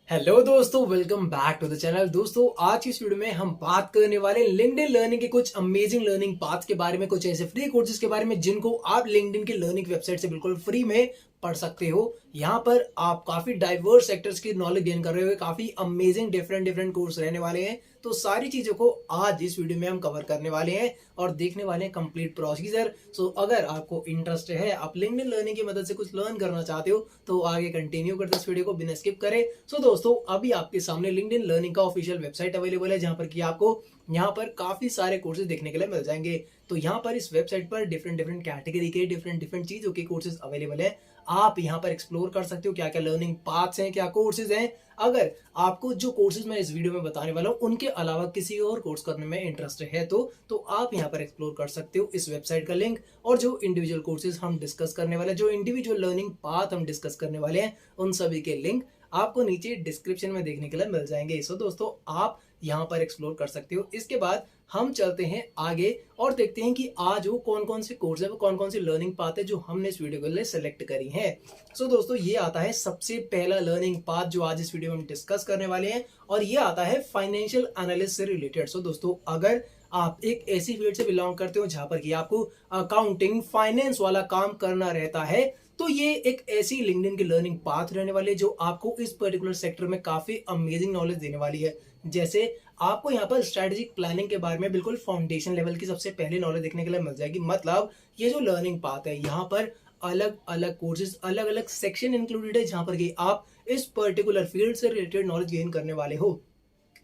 Hello दोस्तों, welcome back to the channel. दोस्तों, आज की इस वीडियो में हम बात करने वाले लिंक्डइन लर्निंग के कुछ अमेजिंग लर्निंग पाथ के बारे में, कुछ ऐसे फ्री कोर्सेज के बारे में जिनको आप लिंक्डइन की लर्निंग वेबसाइट से बिल्कुल फ्री में पढ़ सकते हो। यहाँ पर आप काफी डाइवर्स सेक्टर्स की नॉलेज गेन कर रहे हो, काफी अमेजिंग डिफरेंट डिफरेंट कोर्स रहने वाले हैं। तो सारी चीजों को आज इस वीडियो में हम कवर करने वाले हैं और देखने वाले हैं कंप्लीट प्रोसीजर। सो अगर आपको इंटरेस्ट है, आप लिंक्डइन लर्निंग की मदद से कुछ लर्न करना चाहते हो, तो आगे कंटिन्यू करते इस वीडियो को बिना स्किप करें। सो दोस्तों, अभी आपके सामने लिंक्डइन लर्निंग का ऑफिशियल वेबसाइट अवेलेबल है, जहां पर कि आपको यहाँ पर काफी सारे कोर्सेज देखने के लिए मिल जाएंगे। तो यहाँ पर इस वेबसाइट पर डिफरेंट डिफरेंट कैटेगरी के डिफरेंट डिफरेंट चीजों के कोर्सेज अवेलेबल है। आप यहाँ पर एक्सप्लोर कर सकते हो क्या क्या लर्निंग पाथ्स हैं, क्या कोर्सेज हैं। अगर आपको जो कोर्सेज मैं इस वीडियो में बताने वाला हूँ उनके अलावा किसी और कोर्स करने में इंटरेस्ट है तो आप यहाँ पर एक्सप्लोर कर सकते हो इस वेबसाइट का लिंक। और जो इंडिविजुअल कोर्सेज हम डिस्कस करने वाले, जो इंडिविजुअल लर्निंग पाथ हम डिस्कस करने वाले हैं, उन सभी के लिंक आपको नीचे डिस्क्रिप्शन में देखने के लिए मिल जाएंगे। सो दोस्तों, आप यहाँ पर एक्सप्लोर कर सकते हो। इसके बाद हम चलते हैं आगे और देखते हैं कि आज वो कौन कौन से कोर्स है, वो कौन कौन सी लर्निंग पाथ है जो हमने इस वीडियो के लिए सेलेक्ट करी है। सो दोस्तों, ये आता है सबसे पहला लर्निंग पाथ जो आज इस वीडियो में हम डिस्कस करने वाले हैं, और ये आता है फाइनेंशियल एनालिस्ट से रिलेटेड। सो दोस्तों, अगर आप एक ऐसी फील्ड से बिलोंग करते हो जहां पर कि आपको अकाउंटिंग फाइनेंस वाला काम करना रहता है, तो ये एक ऐसी लिंक्डइन की लर्निंग पाथ रहने वाली है जो आपको इस पर्टिकुलर सेक्टर में काफी अमेजिंग नॉलेज देने वाली है। जैसे आपको यहाँ पर स्ट्रेटेजिक प्लानिंग के बारे में बिल्कुल फाउंडेशन लेवल की सबसे पहले नॉलेज देखने के लिए मिल जाएगी। मतलब ये जो लर्निंग पाथ है, यहाँ पर अलग अलग कोर्सेज, अलग अलग सेक्शन इंक्लूडेड है, जहां पर कि आप इस पर्टिकुलर फील्ड से रिलेटेड नॉलेज गेन करने वाले हो।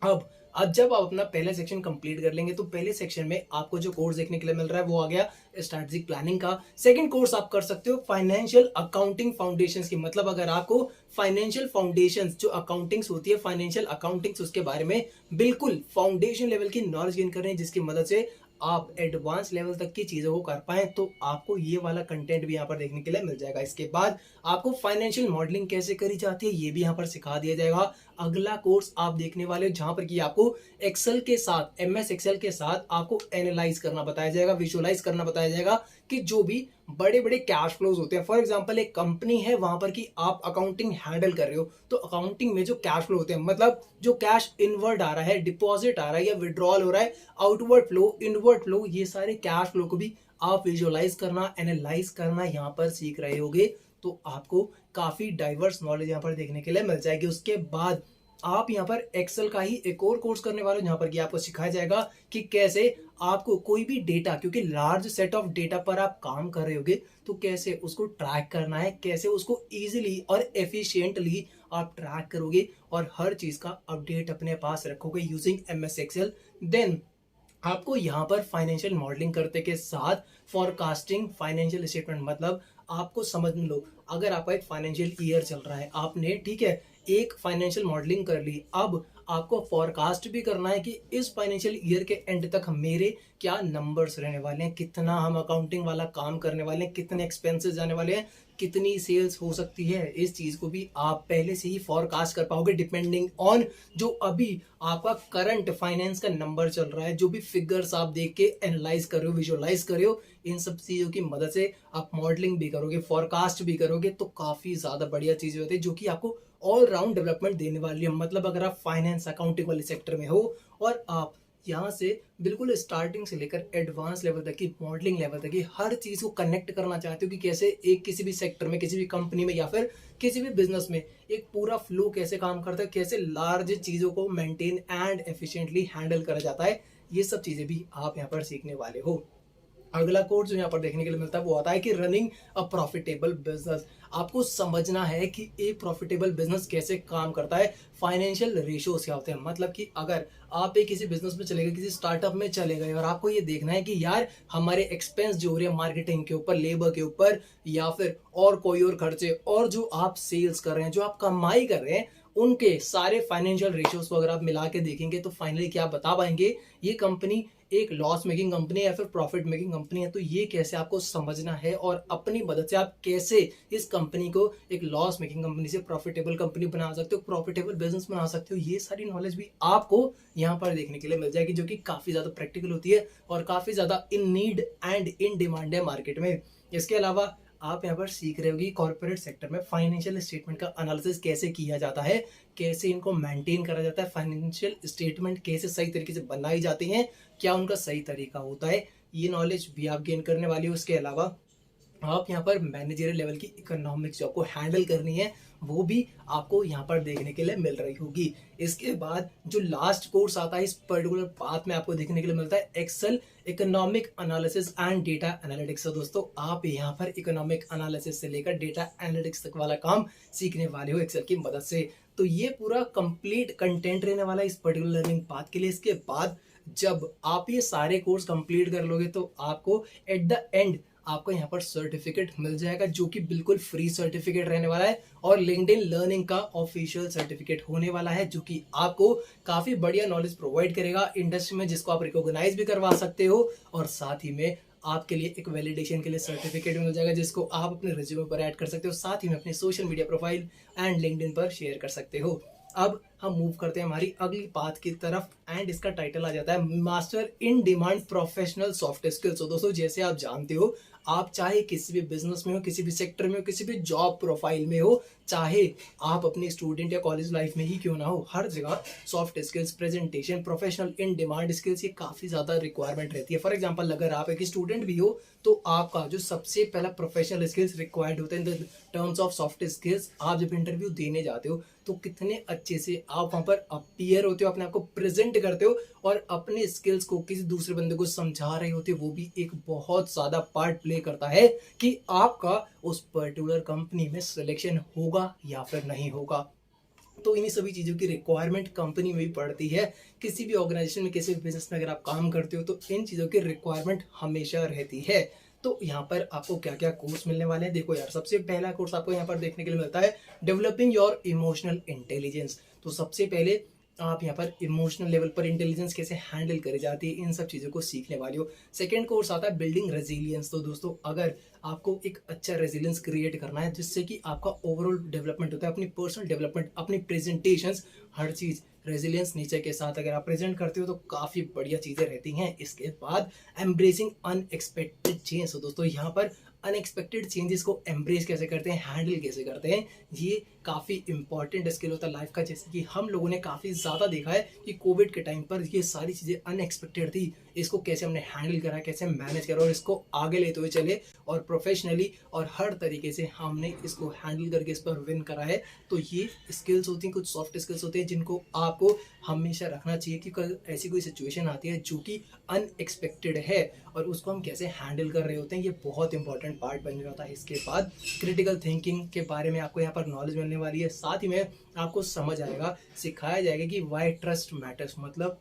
अब अब जब आप अपना पहला सेक्शन कंप्लीट कर लेंगे, तो पहले सेक्शन में आपको जो कोर्स देखने के लिए मिल रहा है वो आ गया स्ट्रेटेजिक प्लानिंग का। सेकंड कोर्स आप कर सकते हो फाइनेंशियल अकाउंटिंग फाउंडेशंस की। मतलब अगर आपको फाइनेंशियल फाउंडेशंस जो अकाउंटिंग्स होती है, फाइनेंशियल अकाउंटिंग्स, उसके बारे में बिल्कुल फाउंडेशन लेवल की नॉलेज गेन कर रहे हैं, जिसकी मदद से आप एडवांस लेवल तक की चीजों को कर पाए, तो आपको ये वाला कंटेंट भी यहाँ पर देखने के लिए मिल जाएगा। इसके बाद आपको फाइनेंशियल मॉडलिंग कैसे करी जाती है ये भी यहाँ पर सिखा दिया जाएगा। अगला कोर्स आप देखने वाले हो जहां पर कि आपको एक्सेल के साथ, एमएस एक्सेल के साथ आपको एनालाइज करना बताया जाएगा, विजुअलाइज करना बताया जाएगा कि जो भी बड़े बड़े कैश फ्लोज होते हैं, फॉर एग्जांपल एक कंपनी है, वहां पर कि आप अकाउंटिंग हैंडल कर रहे हो, तो अकाउंटिंग में जो कैश फ्लो होते हैं, मतलब जो कैश इनवर्ड आ रहा है, डिपॉजिट आ रहा है या विड्रॉल हो रहा है, आउटवर्ड फ्लो, इनवर्ड फ्लो, ये सारे कैश फ्लो को भी आप विजुअलाइज करना, एनालाइज करना यहाँ पर सीख रहे होगे। तो आपको काफी डाइवर्स नॉलेज यहाँ पर देखने के लिए मिल जाएगी। उसके बाद आप यहाँ पर एक्सेल का ही एक और कोर्स करने वाले हो, जहां पर कि आपको सिखाया जाएगा कि कैसे आपको कोई भी डेटा, क्योंकि लार्ज सेट ऑफ डेटा पर आप काम कर रहे होगे, तो कैसे उसको ट्रैक करना है, कैसे उसको इजीली और एफिशिएंटली आप ट्रैक करोगे और हर चीज का अपडेट अपने पास रखोगे यूजिंग एमएस एक्सेल। देन आपको यहाँ पर फाइनेंशियल मॉडलिंग करते के साथ फॉरकास्टिंग फाइनेंशियल स्टेटमेंट, मतलब आपको समझ लो, अगर आपका एक फाइनेंशियल ईयर चल रहा है, आपने ठीक है एक फाइनेंशियल मॉडलिंग कर ली, अब आपको फॉरकास्ट भी करना है कि इस फाइनेंशियल ईयर के एंड तक मेरे क्या नंबर्स रहने वाले हैं, कितना हम अकाउंटिंग वाला काम करने वाले हैं, कितने एक्सपेंसेस जाने वाले हैं, कितनी सेल्स हो सकती है। इस चीज को भी आप पहले से ही फॉरकास्ट कर पाओगे डिपेंडिंग ऑन जो अभी आपका करंट फाइनेंस का नंबर चल रहा है, जो भी फिगर्स आप देख के एनालाइज कर रहे हो, विजुअलाइज कर रहे हो, इन सब चीजों की मदद से आप मॉडलिंग भी करोगे, फॉरकास्ट भी करोगे, तो काफी ज्यादा बढ़िया चीजें होती है जो कि आपको ऑल राउंड डेवलपमेंट देने वाली है। मतलब अगर आप फाइनेंस अकाउंटिंग वाले सेक्टर में हो और आप यहाँ से बिल्कुल स्टार्टिंग से लेकर एडवांस लेवल तक की, मॉडलिंग लेवल तक की हर चीज को कनेक्ट करना चाहते हो कि कैसे एक किसी भी सेक्टर में, किसी भी कंपनी में या फिर किसी भी बिजनेस में एक पूरा फ्लो कैसे काम करता है, कैसे लार्ज चीजों को मेंटेन एंड एफिशिएंटली हैंडल करा जाता है, ये सब चीजें भी आप यहाँ पर सीखने वाले हो। अगला कोर्स जो यहाँ पर देखने के लिए मिलता है वो आता है कि रनिंग अ प्रॉफिटेबल बिजनेस। आपको समझना है कि एक प्रॉफिटेबल बिजनेस कैसे काम करता है, फाइनेंशियल रेशियोज क्या होते हैं। मतलब कि अगर आप एक किसी बिजनेस में चले गए, किसी स्टार्टअप में चले गए, और आपको ये देखना है कि यार हमारे एक्सपेंस जो हो रहे हैं मार्केटिंग के ऊपर, लेबर के ऊपर, या फिर और कोई और खर्चे, और जो आप सेल्स कर रहे हैं, जो आप कमाई कर रहे हैं, उनके सारे फाइनेंशियल रेशियोज को अगर आप मिला के देखेंगे, तो फाइनली क्या बता पाएंगे ये कंपनी एक लॉस मेकिंग कंपनी है या फिर प्रॉफिट मेकिंग कंपनी है। तो ये कैसे आपको समझना है और अपनी मदद से आप कैसे इस कंपनी को एक लॉस मेकिंग कंपनी से प्रॉफिटेबल कंपनी बना सकते हो, प्रॉफिटेबल बिजनेस बना सकते हो, ये सारी नॉलेज भी आपको यहाँ पर देखने के लिए मिल जाएगी, जो कि काफी ज्यादा प्रैक्टिकल होती है और काफी ज्यादा in need and in demand है मार्केट में। इसके अलावा आप यहाँ पर सीख रहे हो कि कॉर्पोरेट सेक्टर में फाइनेंशियल स्टेटमेंट का एनालिसिस कैसे किया जाता है, कैसे इनको मेंटेन करा जाता है, फाइनेंशियल स्टेटमेंट कैसे सही तरीके से बनाई जाती हैं, क्या उनका सही तरीका होता है, ये नॉलेज भी आप गेन करने वाली हो। उसके अलावा आप यहाँ पर मैनेजरियल लेवल की इकोनॉमिक्स जो आपको हैंडल करनी है वो भी आपको यहाँ पर देखने के लिए मिल रही होगी। इसके बाद जो लास्ट कोर्स आता है इस पर्टिकुलर पाथ में आपको देखने के लिए मिलता है excel economic analysis and data analytics. तो दोस्तों आप यहाँ पर इकोनॉमिक एनालिसिस से लेकर डेटा एनालिटिक्स तक वाला काम सीखने वाले हो एक्सेल की मदद से। तो ये पूरा कंप्लीट कंटेंट रहने वाला है इस पर्टिकुलर लर्निंग पाथ के लिए। इसके बाद जब आप ये सारे कोर्स कंप्लीट कर लोगे तो आपको एट द एंड आपको यहाँ पर सर्टिफिकेट मिल जाएगा जो कि बिल्कुल फ्री सर्टिफिकेट रहने वाला है और लिंक्डइन लर्निंग का ऑफिशियल सर्टिफिकेट होने वाला है जो कि आपको काफी बढ़िया नॉलेज प्रोवाइड करेगा इंडस्ट्री में, जिसको आप रिकॉग्नाइज भी करवा सकते हो और साथ ही में आपके लिए एक वैलिडेशन के लिए सर्टिफिकेट मिल जाएगा जिसको आप अपने रिज्यूमे पर ऐड कर सकते हो, साथ ही में अपने social media profile and LinkedIn पर शेयर कर सकते हो। अब हम मूव करते हैं हमारी अगली पाथ की तरफ एंड इसका टाइटल आ जाता है master in demand professional soft skills. तो दोस्तों जैसे आप जानते हो, आप चाहे किसी भी बिजनेस में हो, किसी भी सेक्टर में हो, किसी भी जॉब प्रोफाइल में हो, चाहे आप अपनी स्टूडेंट या कॉलेज लाइफ में ही क्यों ना हो, हर जगह soft skills, presentation, professional in demand skills ये काफ़ी ज़्यादा रिक्वायरमेंट रहती है। फॉर एग्जाम्पल अगर आप एक स्टूडेंट भी हो तो आपका जो सबसे पहला प्रोफेशनल स्किल्स रिक्वायर्ड होते हैं in the terms of soft skills, आप जब इंटरव्यू देने जाते हो तो कितने अच्छे से आप वहाँ पर अपीयर होते हो, अपने आप को प्रेजेंट करते हो और अपने स्किल्स को किसी दूसरे बंदे को समझा रहे होते हो, वो भी एक बहुत ज़्यादा पार्ट प्ले करता है कि आपका उस पर्टिकुलर कंपनी में सिलेक्शन होगा या फिर नहीं होगा। तो इन्हीं सभी चीज़ों की रिक्वायरमेंट कंपनी में भी पड़ती है। किसी भी ऑर्गेनाइजेशन में, किसी भी बिजनेस में अगर आप काम करते हो तो इन चीज़ों की रिक्वायरमेंट हमेशा रहती है। तो यहाँ पर आपको क्या क्या कोर्स मिलने वाले हैं, देखो यार, सबसे पहला कोर्स आपको यहाँ पर देखने के लिए मिलता है डेवलपिंग योर इमोशनल इंटेलिजेंस। तो सबसे पहले आप यहाँ पर इमोशनल लेवल पर इंटेलिजेंस कैसे हैंडल करी जाती है, इन सब चीज़ों को सीखने वाली हो। सेकेंड कोर्स आता है बिल्डिंग रेजिलियंस। तो दोस्तों अगर आपको एक अच्छा रेजिलियंस क्रिएट करना है जिससे कि आपका ओवरऑल डेवलपमेंट होता है, अपनी पर्सनल डेवलपमेंट, अपनी प्रेजेंटेशंस, हर चीज़ रेजिलियंस नेचर के साथ अगर आप प्रेजेंट करते हो तो काफ़ी बढ़िया चीज़ें रहती हैं। इसके बाद एम्ब्रेसिंग अनएक्सपेक्टेड चेंज। तो दोस्तों यहाँ पर अनएक्सपेक्टेड चेंजेस को एम्ब्रेस कैसे करते हैं, हैंडल कैसे करते हैं, ये काफ़ी इंपॉर्टेंट स्किल होता है लाइफ का। जैसे कि हम लोगों ने काफ़ी ज़्यादा देखा है कि कोविड के टाइम पर ये सारी चीज़ें अनएक्सपेक्टेड थी, इसको कैसे हमने हैंडल करा, कैसे मैनेज करा और इसको आगे लेते हुए चले और प्रोफेशनली और हर तरीके से हमने इसको हैंडल करके इस पर विन करा है। तो ये स्किल्स होती हैं, कुछ सॉफ्ट स्किल्स होते हैं जिनको आपको हमेशा रखना चाहिए कि कल ऐसी कोई सिचुएशन आती है जो कि अनएक्सपेक्टेड है और उसको हम कैसे हैंडल कर रहे होते हैं, ये बहुत इंपॉर्टेंट पार्ट बन जाता है। इसके बाद क्रिटिकल थिंकिंग के बारे में आपको यहाँ पर नॉलेज मिलने वाली है, साथ ही में आपको समझ आएगा, सिखाया जाएगा कि वाई ट्रस्ट मैटर्स। मतलब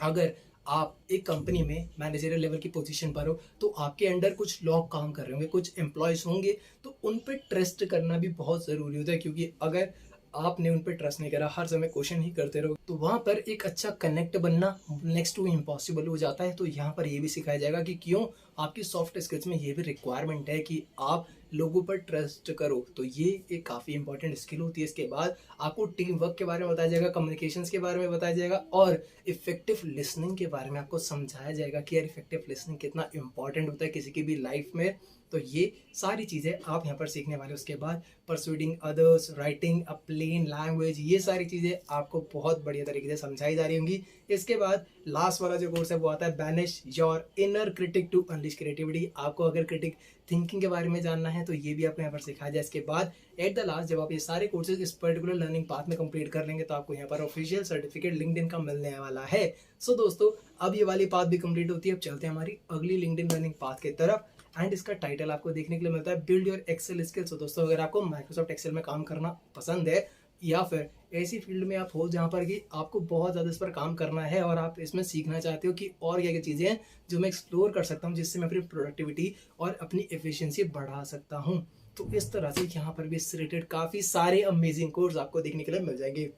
अगर आप एक कंपनी में मैनेजरियल लेवल की पोजीशन पर हो तो आपके अंडर कुछ लोग काम कर रहे होंगे, कुछ एम्प्लॉयज होंगे, तो उन पर ट्रस्ट करना भी बहुत ज़रूरी होता है, क्योंकि अगर आपने उन पर ट्रस्ट नहीं करा, हर समय क्वेश्चन ही करते रहो, तो वहाँ पर एक अच्छा कनेक्ट बनना नेक्स्ट टू इम्पॉसिबल हो जाता है। तो यहाँ पर ये भी सिखाया जाएगा कि क्यों आपकी सॉफ्ट स्किल्स में ये भी रिक्वायरमेंट है कि आप लोगों पर ट्रस्ट करो। तो ये एक काफ़ी इंपॉर्टेंट स्किल होती है। इसके बाद आपको टीम वर्क के बारे में बताया जाएगा, कम्युनिकेशंस के बारे में बताया जाएगा और इफेक्टिव लिसनिंग के बारे में आपको समझाया जाएगा कि यार इफेक्टिव लिसनिंग कितना इंपॉर्टेंट होता है किसी की भी लाइफ में। तो ये सारी चीज़ें आप यहाँ पर सीखने वाले हो। उसके बाद persuading others, writing a plain language, ये सारी चीज़ें आपको बहुत बढ़िया तरीके से समझाई जा रही होंगी। इसके बाद लास्ट वाला जो कोर्स है वो आता है banish your inner critic to unleash creativity. आपको अगर क्रिटिक थिंकिंग के बारे में जानना है तो ये भी आपको यहाँ पर सिखाया जाए। इसके बाद एट द लास्ट जब आप ये सारे कोर्सेज इस पर्टिकुलर लर्निंग पाथ में कंप्लीट कर लेंगे तो आपको यहाँ पर ऑफिशियल सर्टिफिकेट लिंक्डइन का मिलने वाला है। सो दोस्तों अब ये वाली पाथ भी कंप्लीट होती है। अब चलते हैं हमारी अगली लिंक्डइन लर्निंग पाथ की तरफ एंड इसका टाइटल आपको देखने के लिए मिलता है बिल्ड योर एक्सेल स्किल्स। तो दोस्तों अगर आपको माइक्रोसॉफ्ट एक्सेल में काम करना पसंद है या फिर ऐसी फील्ड में आप हो जहाँ पर कि आपको बहुत ज़्यादा इस पर काम करना है और आप इसमें सीखना चाहते हो कि और क्या क्या चीज़ें हैं जो मैं एक्सप्लोर कर सकता हूँ जिससे मैं अपनी प्रोडक्टिविटी और अपनी एफिशिएंसी बढ़ा सकता हूँ, तो इस तरह से यहाँ पर भी इससे रिलेटेड काफ़ी सारे अमेजिंग कोर्स आपको देखने के लिए मिल जाएंगे।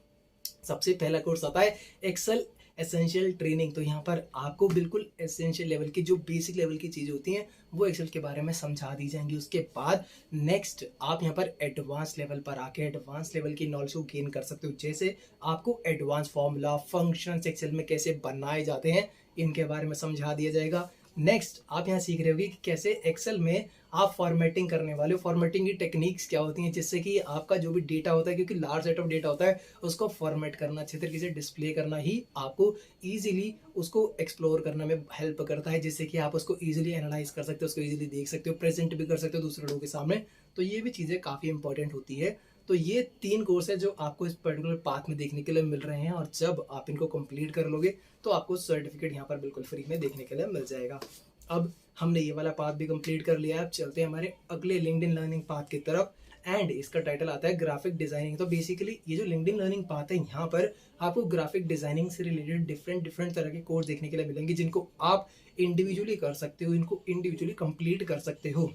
सबसे पहला कोर्स आता है एक्सेल एसेंशियल ट्रेनिंग। तो यहाँ पर आपको बिल्कुल एसेंशियल लेवल की जो बेसिक लेवल की चीज़ होती हैं वो एक्सेल के बारे में समझा दी जाएंगी। उसके बाद नेक्स्ट आप यहाँ पर एडवांस लेवल पर आके एडवांस लेवल की नॉलेज को गेन कर सकते हो। जैसे आपको एडवांस फॉर्मूला फंक्शंस एक्सेल में कैसे बनाए जाते हैं इनके बारे में समझा दिया जाएगा। नेक्स्ट आप यहाँ सीख रहे होगे कि कैसे एक्सेल में आप फॉर्मेटिंग करने वाले हो, फॉर्मेटिंग की टेक्निक्स क्या होती हैं, जिससे कि आपका जो भी डेटा होता है, क्योंकि लार्ज सेट ऑफ डेटा होता है, उसको फॉर्मेट करना, अच्छे तरीके से डिस्प्ले करना ही आपको ईजिली उसको एक्सप्लोर करने में हेल्प करता है, जिससे कि आप उसको ईजिली एनालाइज कर सकते हो, उसको ईजिली देख सकते हो, प्रेजेंट भी कर सकते हो दूसरे लोगों के सामने। तो ये भी चीज़ें काफ़ी इंपॉर्टेंट होती है। तो ये 3 कोर्स है जो आपको इस पर्टिकुलर पाथ में देखने के लिए मिल रहे हैं, और जब आप इनको कंप्लीट कर लोगे तो आपको सर्टिफिकेट यहाँ पर बिल्कुल फ्री में देखने के लिए मिल जाएगा। अब हमने ये वाला पाथ भी कंप्लीट कर लिया है, अब चलते हैं हमारे अगले लिंक्डइन लर्निंग पाथ की तरफ, एंड इसका टाइटल आता है ग्राफिक डिजाइनिंग। तो बेसिकली ये जो लिंक्डइन लर्निंग पाथ है, यहाँ पर आपको ग्राफिक डिजाइनिंग से रिलेटेड डिफरेंट डिफरेंट तरह के कोर्स देखने के लिए मिलेंगे, जिनको आप इंडिविजुअली कर सकते हो, इनको इंडिविजुअली कंप्लीट कर सकते हो।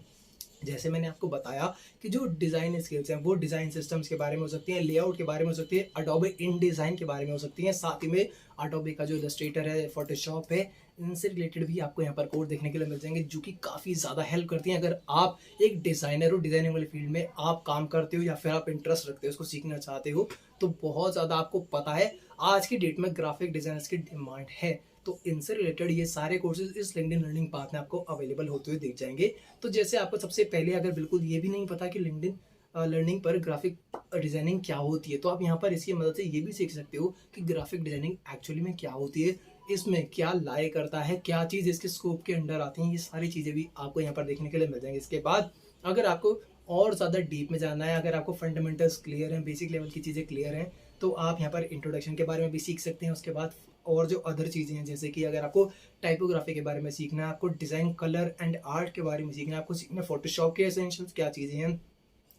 जैसे मैंने आपको बताया कि जो डिज़ाइन स्किल्स हैं वो डिज़ाइन सिस्टम्स के बारे में हो सकती हैं, लेआउट के बारे में हो सकती है, अडोबे इन डिज़ाइन के बारे में हो सकती हैं, साथ ही में अडोबे का जो इलस्ट्रेटर है, फोटोशॉप है, इनसे रिलेटेड भी आपको यहाँ पर कोर्स देखने के लिए मिल जाएंगे, जो कि काफ़ी ज़्यादा हेल्प करती हैं अगर आप एक डिज़ाइनर हो, डिज़ाइनिंग वाले फील्ड में आप काम करते हो, या फिर आप इंटरेस्ट रखते हो, उसको सीखना चाहते हो, तो बहुत ज़्यादा आपको पता है आज की डेट में ग्राफिक डिज़ाइनर्स की डिमांड है। तो इनसे रिलेटेड ये सारे कोर्सेज इस लिंक्डइन लर्निंग पाथ में आपको अवेलेबल होते हुए दिख जाएंगे। तो जैसे आपको सबसे पहले अगर बिल्कुल ये भी नहीं पता कि लिंक्डइन लर्निंग पर ग्राफिक डिजाइनिंग क्या होती है, तो आप यहाँ पर इसकी मदद से ये भी सीख सकते हो कि ग्राफिक डिजाइनिंग एक्चुअली में क्या होती है, इसमें क्या लाई करता है, क्या चीज़ इसके स्कोप के अंडर आती हैं, ये सारी चीज़ें भी आपको यहाँ पर देखने के लिए मिल जाएंगी। इसके बाद अगर आपको और ज़्यादा डीप में जाना है, अगर आपको फंडामेंटल्स क्लियर हैं, बेसिक लेवल की चीज़ें क्लियर हैं, तो आप यहाँ पर इंट्रोडक्शन के बारे में भी सीख सकते हैं। उसके बाद और जो अदर चीज़ें हैं, जैसे कि अगर आपको टाइपोग्राफी के बारे में सीखना है, आपको डिज़ाइन, कलर एंड आर्ट के बारे में सीखना है, आपको सीखना है फोटोशॉप के एसेंशियल्स क्या चीज़ें हैं,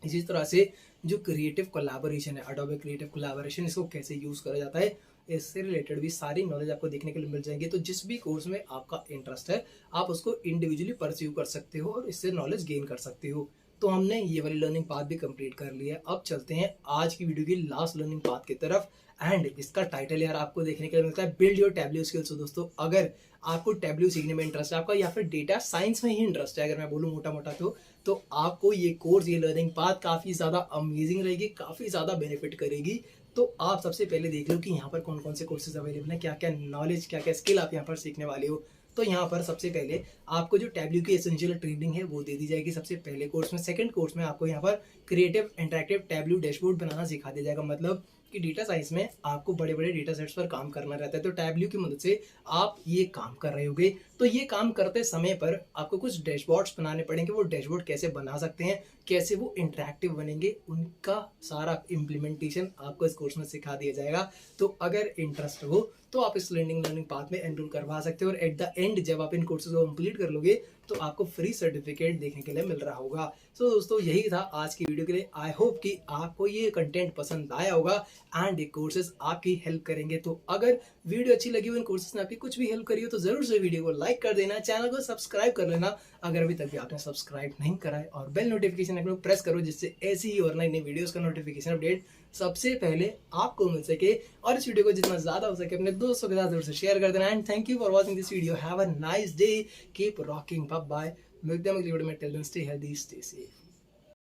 इसी तरह से जो क्रिएटिव कोलैबोरेशन है, अडोबे क्रिएटिव कोलैबोरेशन, इसको कैसे यूज़ करा जाता है, इससे रिलेटेड भी सारी नॉलेज आपको देखने के लिए मिल जाएगी। तो जिस भी कोर्स में आपका इंटरेस्ट है, आप उसको इंडिविजुअली परस्यू कर सकते हो और इससे नॉलेज गेन कर सकते हो। तो हमने ये वाली लर्निंग पाथ भी कंप्लीट कर लिया है। अब चलते हैं आज की वीडियो की लास्ट लर्निंग पाथ की तरफ, एंड इसका टाइटल यार आपको देखने के लिए मिलता है बिल्ड योर टैब्ल्यू स्किल्स। तो दोस्तों, अगर आपको टैब्ल्यू सीखने में इंटरेस्ट है आपका, या फिर डेटा साइंस में ही इंटरेस्ट है, अगर मैं बोलूँ मोटा मोटा, तो आपको ये कोर्स, ये लर्निंग पाथ काफ़ी ज़्यादा अमेजिंग रहेगी, काफ़ी ज़्यादा बेनिफिट करेगी। तो आप सबसे पहले देख लो कि यहाँ पर कौन कौन से कोर्सेज अवेलेबल हैं, क्या क्या नॉलेज, क्या क्या स्किल आप यहाँ पर सीखने वाले हो। तो यहाँ पर सबसे पहले आपको जो टैब्ल्यू की एसेंशियल ट्रेनिंग है वो दे दी जाएगी सबसे पहले कोर्स में। सेकंड कोर्स में आपको यहाँ पर क्रिएटिव इंटरैक्टिव टैब्ल्यू डैशबोर्ड बनाना सिखा दिया जाएगा। मतलब कि डेटा साइंस में आपको बड़े बड़े डेटा सेट्स पर काम करना रहता है, तो टैब्ल्यू की मदद से आप ये काम कर रहे होगे। तो ये काम करते समय पर आपको कुछ डैशबोर्ड्स बनाने पड़ेंगे। वो डैशबोर्ड कैसे बना सकते हैं, कैसे वो इंटरैक्टिव बनेंगे, उनका सारा इम्प्लीमेंटेशन आपको इस कोर्स में सिखा दिया जाएगा। तो अगर इंटरेस्ट हो तो आप इस लर्निंग पाथ में एनरोल करवा सकते हो, और एट द एंड जब आप इन कोर्सेज को कंप्लीट कर लोगे तो आपको फ्री सर्टिफिकेट देखने के लिए मिल रहा होगा। सो दोस्तों, यही था आज की वीडियो के लिए। आई होप कि आपको ये कंटेंट पसंद आया होगा एंड ये कोर्सेज आपकी हेल्प करेंगे। तो अगर वीडियो अच्छी लगी हो, इन कोर्सेज ने आपकी कुछ भी हेल्प करी हो, तो जरूर से वीडियो को लाइक कर देना, चैनल को सब्सक्राइब कर लेना अगर अभी तक भी आपने सब्सक्राइब नहीं करा है, और बेल नोटिफिकेशन आइकन को प्रेस करो, जिससे ऐसी ही और नई नई वीडियोस का नोटिफिकेशन अपडेट सबसे पहले आपको मिल सके। और इस वीडियो को जितना ज्यादा हो सके अपने दोस्तों के साथ जरूर से शेयर कर देना। And thank you for watching this video. Have a nice day, keep rocking, bye bye. मिलते हैं अगली वीडियो में। Till then stay healthy, stay safe.